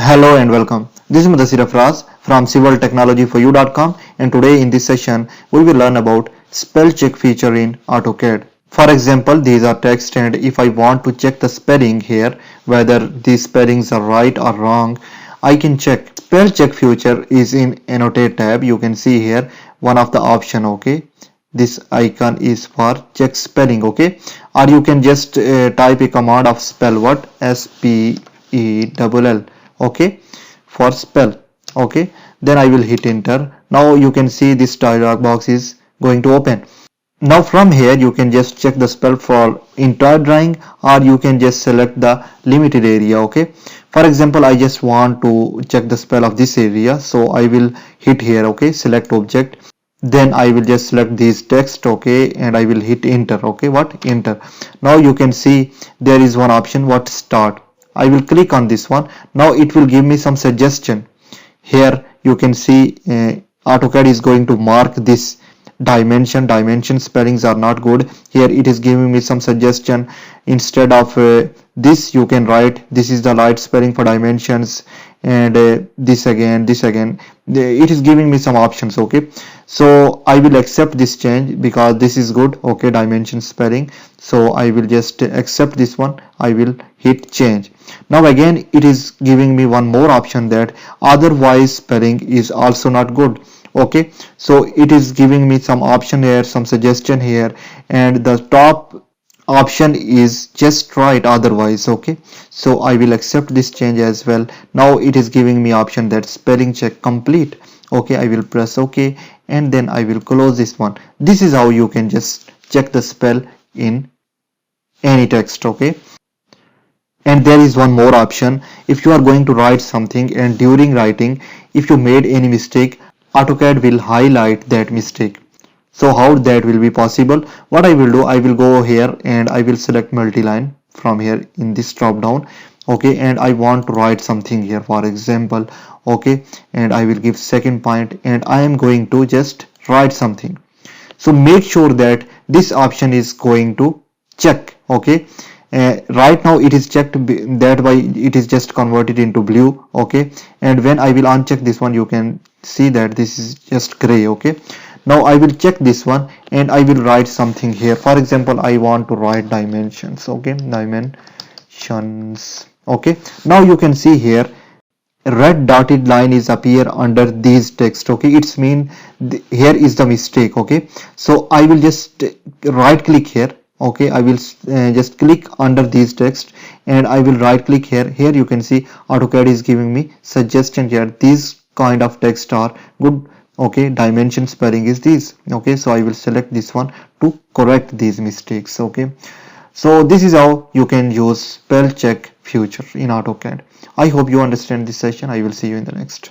Hello and welcome. This is Mudassir Afraz from civiltechnologyforyou.com, and today in this session we will learn about spell check feature in AutoCAD. For example, these are text, and if I want to check the spelling here, whether these spellings are right or wrong, I can check. Spell check feature is in Annotate tab. You can see here one of the option, okay. This icon is for check spelling, okay, or you can just type a command of spell what, SPELL, okay, for spell, okay. Then I will hit enter. Now you can see this dialog box is going to open. Now from here you can just check the spell for entire drawing, or you can just select the limited area, okay. For example, I just want to check the spell of this area, so I will hit here, okay, select object. Then I will just select this text, okay, and I will hit enter, okay. What? Enter. Now you can see there is one option, what, start. I will click on this one. Now it will give me some suggestion. Here you can see AutoCAD is going to mark this dimension spellings are not good. Here it is giving me some suggestion. Instead of this, you can write this is the right spelling for dimensions, and this again. It is giving me some options, okay. So I will accept this change because this is good, okay, dimension spelling. So I will just accept this one. I will hit change. Now again it is giving me one more option, that otherwise spelling is also not good, okay. So it is giving me some option here, some suggestion here, and the top option is just right otherwise, okay. So I will accept this change as well. Now it is giving me option that spelling check complete, okay. I will press ok, and then I will close this one. This is how you can just check the spell in any text, okay. And there is one more option. If you are going to write something and during writing if you made any mistake, AutoCAD will highlight that mistake. So how that will be possible? What I will do, I will go here and I will select multi-line from here in this drop down, okay, and I want to write something here, for example, okay, and I will give second point and I am going to just write something. So make sure that this option is going to check, okay. Right now it is checked, that why it is just converted into blue, okay. And when I will uncheck this one, you can see that this is just gray, okay. Now I will check this one and I will write something here. For example, I want to write dimensions, okay, dimensions, okay. Now you can see here red dotted line is appear under these text, okay. It's mean here is the mistake, okay. So I will just right click here, okay. I will just click under these text and I will right click here. Here you can see AutoCAD is giving me suggestion here, these kind of text are good, okay. Dimension spelling is this, okay. So I will select this one to correct these mistakes, okay. So this is how you can use spell check feature in AutoCAD. I hope you understand this session. I will see you in the next.